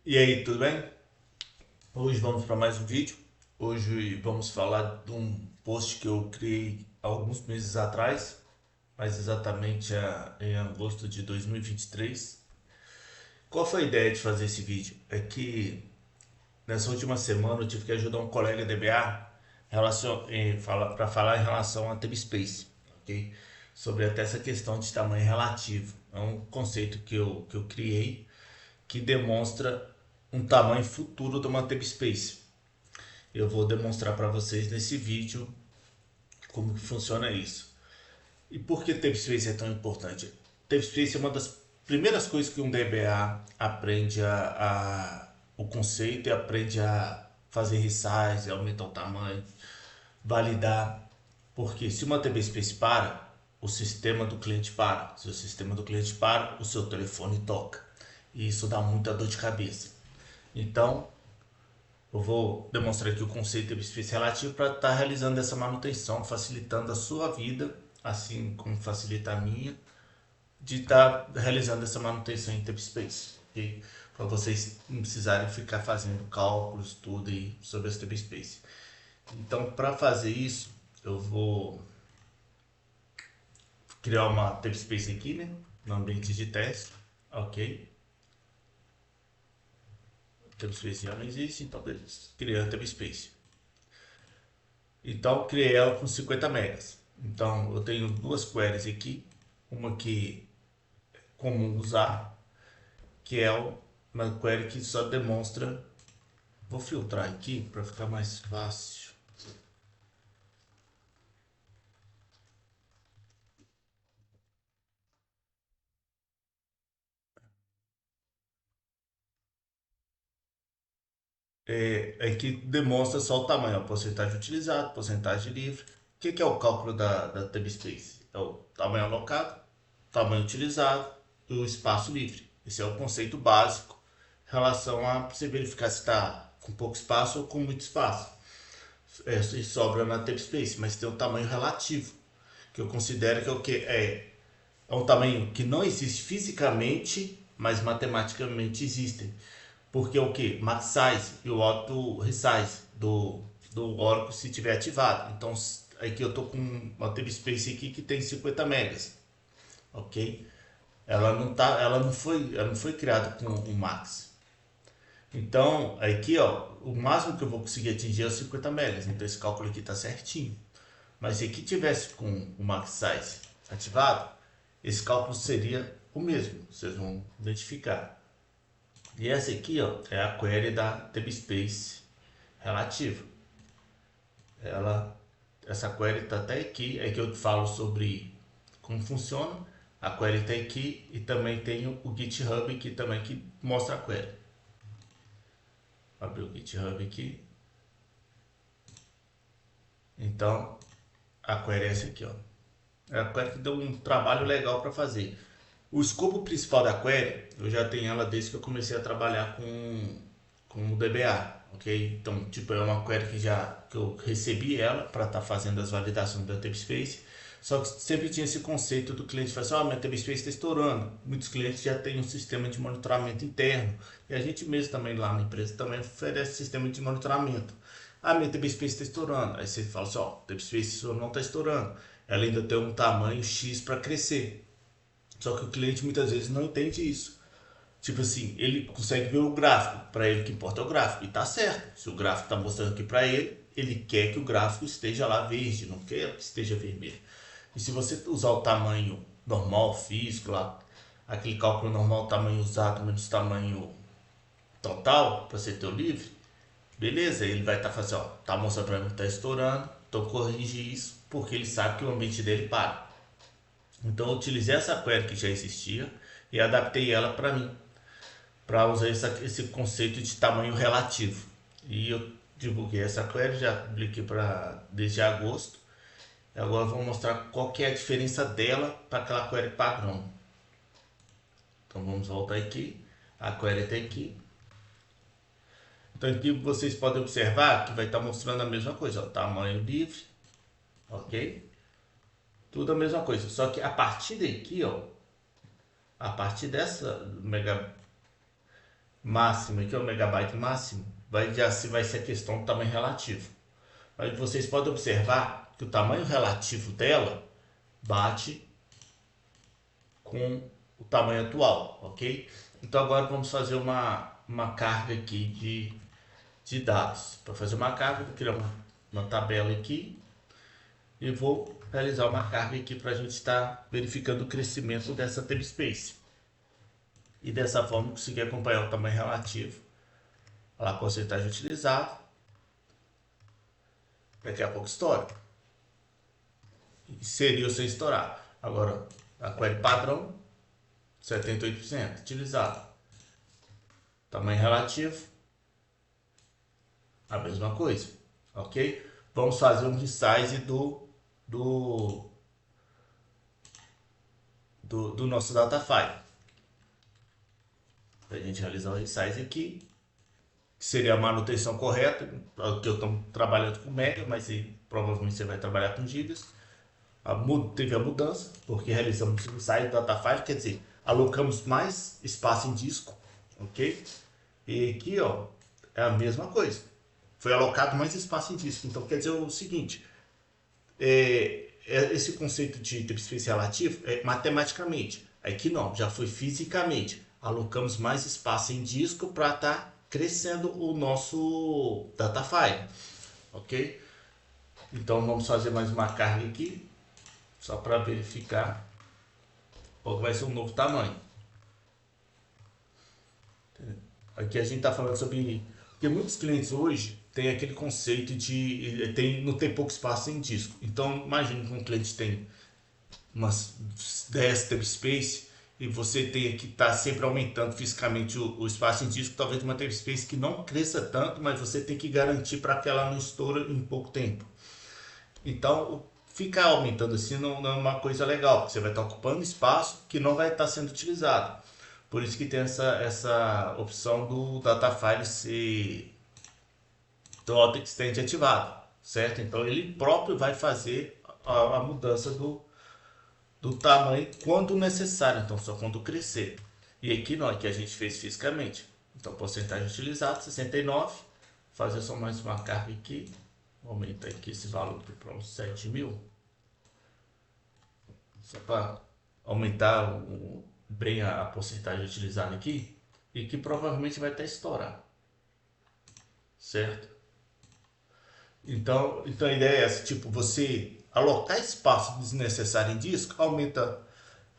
E aí, tudo bem? Hoje vamos para mais um vídeo. Hoje vamos falar de um post que eu criei alguns meses atrás, mais exatamente em agosto de 2023. Qual foi a ideia de fazer esse vídeo? É que nessa última semana eu tive que ajudar um colega DBA para falar em relação a TabSpace, ok? Sobre até essa questão de tamanho relativo. É um conceito que eu criei que demonstra um tamanho futuro de uma TabSpace. Eu vou demonstrar para vocês nesse vídeo como que funciona isso. E por que TabSpace é tão importante? TabSpace é uma das primeiras coisas que um DBA aprende o conceito e aprende a fazer resize, aumentar o tamanho, validar. Porque se uma TabSpace para, o sistema do cliente para. Se o sistema do cliente para, o seu telefone toca. E isso dá muita dor de cabeça. Então, eu vou demonstrar aqui o conceito de subspecies relativo para estar realizando essa manutenção, facilitando a sua vida, assim como facilita a minha, de estar realizando essa manutenção em TabSpace. Okay? Para vocês não precisarem ficar fazendo cálculos, tudo aí sobre esse TabSpace. Então, para fazer isso, eu vou criar uma TabSpace aqui, né? No ambiente de teste, ok? TabSpace já não existe, então beleza. Criei a TabSpace. Então, criei ela com 50 megas. Então, eu tenho duas queries aqui. Uma que é comum usar, que é uma query que só demonstra. Vou filtrar aqui para ficar mais fácil. É que demonstra só o tamanho, a porcentagem utilizada, porcentagem livre. O que é o cálculo da TabSpace? É o tamanho alocado, tamanho utilizado e o espaço livre. Esse é o conceito básico em relação a você verificar se está com pouco espaço ou com muito espaço. E sobra na TabSpace, mas tem um tamanho relativo, que eu considero que é o que é um tamanho que não existe fisicamente, mas matematicamente existem. Porque o que? Max size e o auto resize do Oracle se tiver ativado. Então aqui eu estou com uma TabSpace aqui que tem 50 megas, ok? Ela não foi criada com o Max. Então, aqui, ó, o máximo que eu vou conseguir atingir é os 50 megas. Então, esse cálculo aqui está certinho. Mas se aqui tivesse com o max size ativado, esse cálculo seria o mesmo. Vocês vão identificar. E essa aqui, ó, é a query da TabSpace relativa. Ela, essa query está até aqui. É que eu falo sobre como funciona. A query está aqui e também tem o GitHub aqui também que mostra a query. Vou abrir o GitHub aqui. Então, a query é essa aqui, ó. É a query que deu um trabalho legal para fazer. O escopo principal da query, eu já tenho ela desde que eu comecei a trabalhar com o DBA, ok? Então, tipo, é uma query que eu recebi ela para estar fazendo as validações da TabSpace. Só que sempre tinha esse conceito do cliente falar assim, minha TabSpace está estourando. Muitos clientes já têm um sistema de monitoramento interno. E a gente mesmo também lá na empresa também oferece sistema de monitoramento. Minha TabSpace está estourando. Aí você fala assim, TabSpace não está estourando. Ela ainda tem um tamanho X para crescer. Só que o cliente muitas vezes não entende isso. Tipo assim, ele consegue ver o gráfico, para ele o que importa é o gráfico, e tá certo. Se o gráfico tá mostrando aqui para ele, ele quer que o gráfico esteja lá verde, não quer que esteja vermelho. E se você usar o tamanho normal, físico, lá, aquele cálculo normal, tamanho usado menos tamanho total, para você ter o livre, beleza, ele vai estar fazendo, tá mostrando para mim que tá estourando, então corrige isso, porque ele sabe que o ambiente dele para. Então eu utilizei essa query que já existia e adaptei ela para mim, para usar esse conceito de tamanho relativo. E eu divulguei essa query, já publiquei desde agosto. E agora vou mostrar qual que é a diferença dela para aquela query padrão. Então vamos voltar aqui. A query está aqui. Então aqui vocês podem observar que vai estar mostrando a mesma coisa, ó, tamanho livre, ok? Tudo a mesma coisa, só que a partir daqui, ó, a partir dessa máximo, aqui é o megabyte máximo, vai ser a questão do tamanho relativo. Mas vocês podem observar que o tamanho relativo dela bate com o tamanho atual, ok? Então agora vamos fazer uma carga aqui de dados. Para fazer uma carga, vou criar uma tabela aqui e vou realizar uma carga aqui para a gente estar verificando o crescimento dessa namespace. E dessa forma conseguir acompanhar o tamanho relativo. Olha lá, porcentagem utilizada. Daqui a pouco estoura. Seria sem estourar. Agora, a query padrão, 78% utilizado. Tamanho relativo, a mesma coisa, ok? Vamos fazer um resize do nosso data file. Para a gente realizar o resize aqui, que seria a manutenção correta, que eu estou trabalhando com mega, mas provavelmente você vai trabalhar com gigas. Teve a mudança, porque realizamos o resize do data file, quer dizer, alocamos mais espaço em disco, ok? E aqui, ó, é a mesma coisa. Foi alocado mais espaço em disco. Então quer dizer o seguinte, esse conceito de namespace relativo é matematicamente. Aqui não, já foi fisicamente. Alocamos mais espaço em disco para estar crescendo o nosso data file, ok? Então vamos fazer mais uma carga aqui, só para verificar qual vai ser o novo tamanho. Aqui a gente está falando sobre... Porque muitos clientes hoje têm aquele conceito de não ter pouco espaço em disco. Então imagine que um cliente tem umas 10 namespace e você tem que estar sempre aumentando fisicamente o espaço em disco. Talvez uma namespace que não cresça tanto, mas você tem que garantir para que ela não estoure em pouco tempo. Então ficar aumentando assim não é uma coisa legal, porque você vai estar ocupando espaço que não vai estar sendo utilizado. Por isso que tem essa opção do data file ser do auto extend ativado, certo? Então ele próprio vai fazer a mudança do tamanho quando necessário, então só quando crescer. E aqui não, aqui a gente fez fisicamente. Então porcentagem utilizada 69, fazer só mais uma carga aqui, aumenta aqui esse valor para uns 7.000, só para aumentar bem a porcentagem utilizada aqui, e que provavelmente vai até estourar, certo? Então a ideia é essa, tipo, você alocar espaço desnecessário em disco, aumenta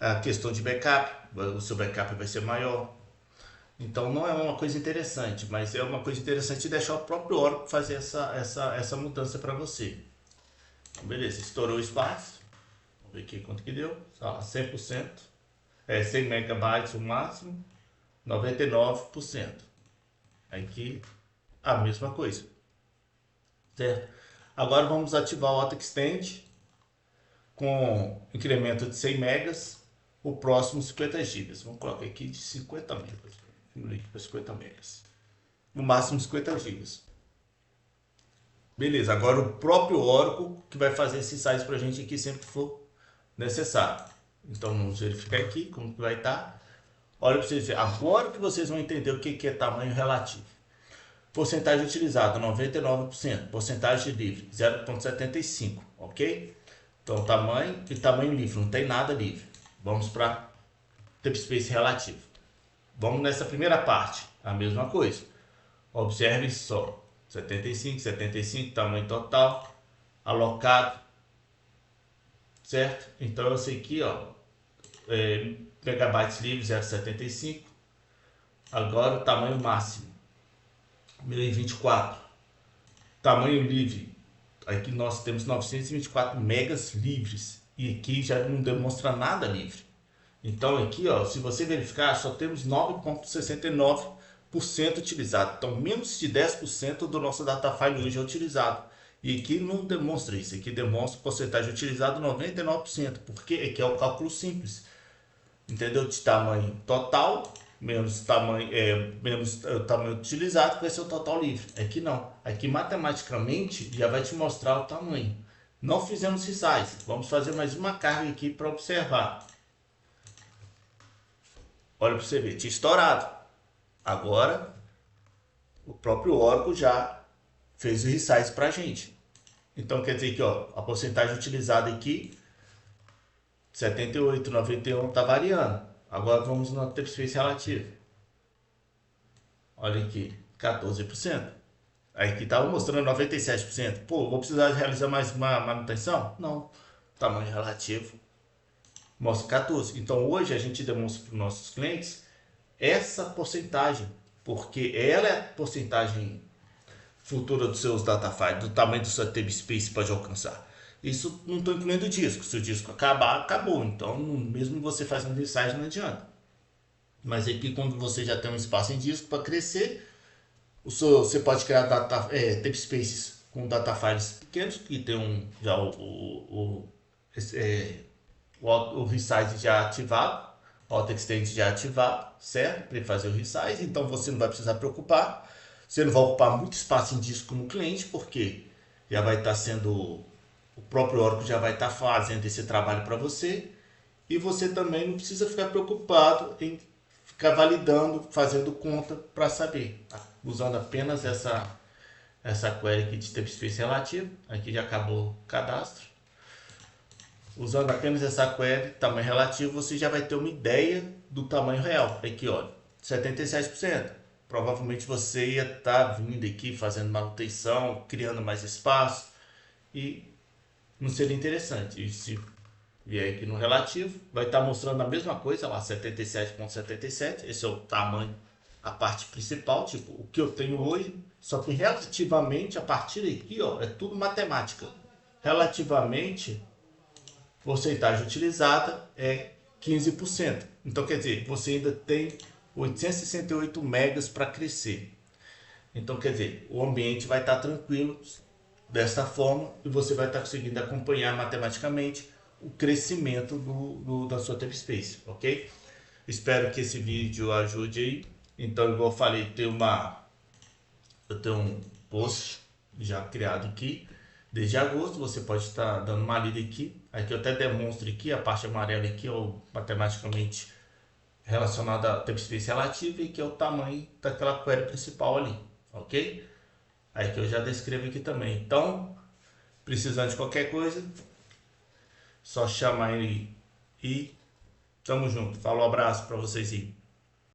a questão de backup, o seu backup vai ser maior. Então não é uma coisa interessante, mas é uma coisa interessante deixar o próprio Oracle fazer essa mudança para você. Então, beleza, estourou o espaço, vamos ver aqui quanto que deu, 100%. 100 megabytes o máximo, 99%. Aqui a mesma coisa, certo? Agora vamos ativar o Auto Extend com incremento de 100 megas, o próximo 50 gigas. Vamos colocar aqui de 50 megas, diminuir para 50 megas, no máximo 50 gigas. Beleza, agora o próprio Oracle que vai fazer esse size para a gente aqui sempre que for necessário. Então vamos verificar aqui como que vai estar. Olha para vocês verem. Agora que vocês vão entender o que é tamanho relativo. Porcentagem utilizada 99%. Porcentagem livre 0,75. Ok? Então tamanho e tamanho livre. Não tem nada livre. Vamos para namespace relativo. Vamos nessa primeira parte. A mesma coisa. Observe só. 75, 75. Tamanho total. Alocado. Certo? Então eu sei aqui, ó. Megabytes livre 0,75. Agora o tamanho máximo 1024. Tamanho livre, aqui nós temos 924 megas livres e aqui já não demonstra nada livre. Então aqui, ó, se você verificar, só temos 9,69% utilizado. Então menos de 10% do nosso data file hoje é utilizado. E aqui não demonstra isso, aqui demonstra porcentagem utilizada 99%, porque aqui é o cálculo simples. Entendeu? De tamanho total menos tamanho tamanho utilizado, que vai ser o total livre. Aqui não. Aqui matematicamente já vai te mostrar o tamanho. Não fizemos resize. Vamos fazer mais uma carga aqui para observar. Olha para você ver, tinha estourado. Agora, o próprio Oracle já fez o resize para a gente. Então, quer dizer que ó, a porcentagem utilizada aqui, 78, 91, está variando. Agora vamos no tempo space relativo. Olha aqui, 14%. Aí aqui estava mostrando 97%. Pô, vou precisar realizar mais uma manutenção? Não. Tamanho relativo mostra 14%. Então hoje a gente demonstra para os nossos clientes essa porcentagem, porque ela é a porcentagem futura dos seus data files, do tamanho do seu table space pode alcançar. Isso não estou incluindo o disco. Se o disco acabar, acabou. Então, mesmo você fazendo resize, não adianta. Mas aqui, quando você já tem um espaço em disco para crescer, você pode criar tape spaces com data files pequenos, que tem já o resize já ativado, o auto extend já ativado, certo? Para fazer o resize, então você não vai precisar preocupar. Você não vai ocupar muito espaço em disco no cliente, porque já vai estar sendo, o próprio Oracle já vai estar fazendo esse trabalho para você, e você também não precisa ficar preocupado em ficar validando, fazendo conta para saber, tá? Usando apenas essa query aqui de tempo space relativo. Aqui já acabou o cadastro. Usando apenas essa query tamanho relativo, você já vai ter uma ideia do tamanho real. Aqui, olha, 77%. Provavelmente você ia estar vindo aqui fazendo manutenção, criando mais espaço, e não seria interessante. E se vier aqui no relativo, vai estar mostrando a mesma coisa lá, 77,77. Esse é o tamanho, a parte principal, tipo, o que eu tenho hoje. Só que relativamente, a partir daqui, ó, é tudo matemática. Relativamente, porcentagem utilizada é 15%. Então, quer dizer, você ainda tem 868 megas para crescer. Então, quer dizer, o ambiente vai estar tranquilo dessa forma e você vai estar conseguindo acompanhar matematicamente o crescimento da sua tape space, ok? Espero que esse vídeo ajude aí. Então, igual eu falei, eu tenho um post já criado aqui desde agosto. Você pode estar dando uma lida aqui. Aqui eu até demonstro aqui a parte amarela aqui, ou matematicamente relacionada a tempo space relativo, e que é o tamanho daquela query principal ali, ok? Aí que eu já descrevo aqui também. Então, precisando de qualquer coisa, só chamar ele e tamo junto. Falou, abraço para vocês aí.